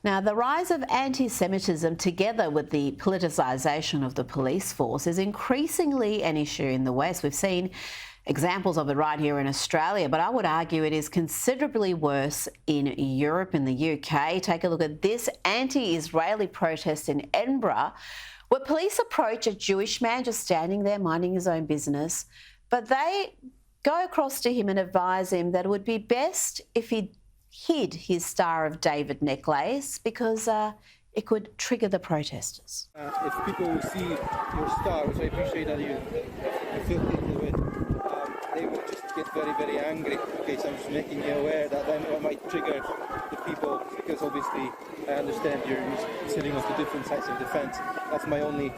Now, the rise of anti-Semitism together with the politicisation of the police force is increasingly an issue in the West. We've seen examples of it right here in Australia, but I would argue it is considerably worse in Europe, in the UK. Take a look at this anti-Israeli protest in Edinburgh, where police approach a Jewish man just standing there minding his own business, but they go across to him and advise him that it would be best if he hid his Star of David necklace because it could trigger the protesters. If people will see your star, which I appreciate that you feel into it, they will just get very, very angry. Okay, so I'm just making you aware that then it might trigger the people, because obviously I understand you're sitting on the different sides of the fence. That's my only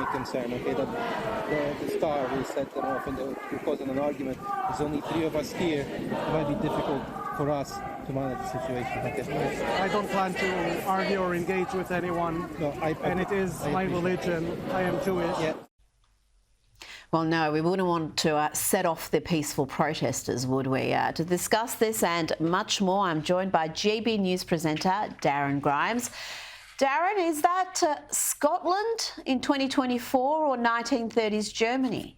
concern. Okay, that the star will set them off and they're causing an argument. There's only 3 of us here. It might be difficult for us to manage the situation. Okay. I don't plan to argue or engage with anyone. No, and it is my religion. I am Jewish. Yeah. Well, no, we wouldn't want to set off the peaceful protesters, would we? To discuss this and much more, I'm joined by GB News presenter Darren Grimes. Darren, is that Scotland in 2024 or 1930s Germany?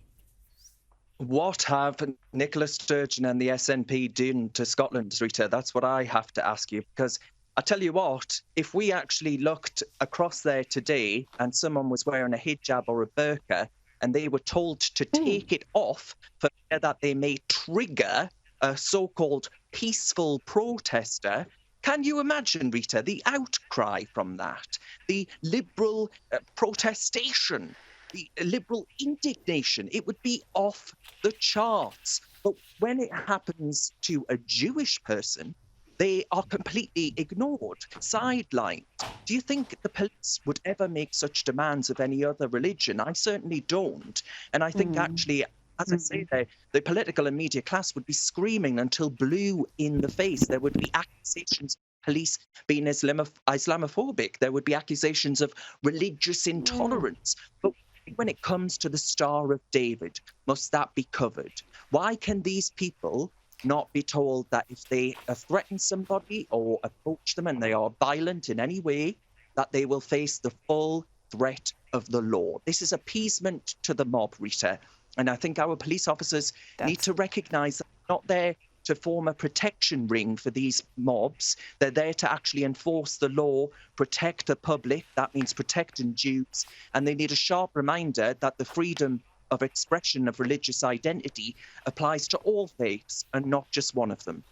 What have Nicola Sturgeon and the SNP done to Scotland, Rita? That's what I have to ask you, because I tell you what, if we actually looked across there today and someone was wearing a hijab or a burqa and they were told to take it off for fear that they may trigger a so-called peaceful protester, can you imagine, Rita, the outcry from that, the liberal protestation, the liberal indignation? It would be off the charts. But when it happens to a Jewish person, they are completely ignored, sidelined. Do you think the police would ever make such demands of any other religion? I certainly don't. And I think actually, as I say there, the political and media class would be screaming until blue in the face. There would be accusations of police being Islamophobic. There would be accusations of religious intolerance. But when it comes to the Star of David, must that be covered? Why can these people not be told that if they threaten somebody or approach them and they are violent in any way, that they will face the full threat of the law? This is appeasement to the mob, Rita. And I think our police officers need to recognise that they're not there to form a protection ring for these mobs. They're there to actually enforce the law, protect the public. That means protecting Jews. And they need a sharp reminder that the freedom of expression of religious identity applies to all faiths and not just one of them.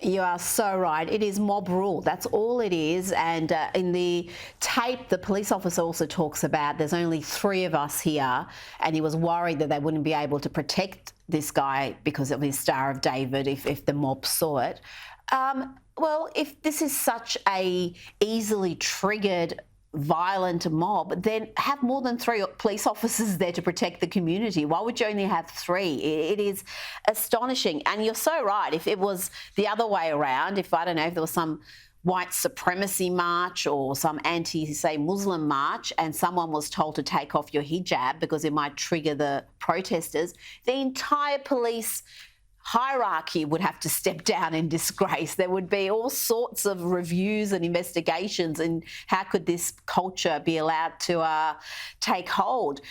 You are so right. It is mob rule. That's all it is. And in the tape, the police officer also talks about there's only 3 of us here, and he was worried that they wouldn't be able to protect this guy because of his Star of David if the mob saw it. Well, if this is such a easily triggered violent mob, then have more than 3 police officers there to protect the community. Why would you only have 3? It is astonishing. And you're so right. If it was the other way around, if, I don't know, if there was some white supremacy march or some anti-say Muslim march and someone was told to take off your hijab because it might trigger the protesters, the entire police hierarchy would have to step down in disgrace. There would be all sorts of reviews and investigations, and how could this culture be allowed to take hold?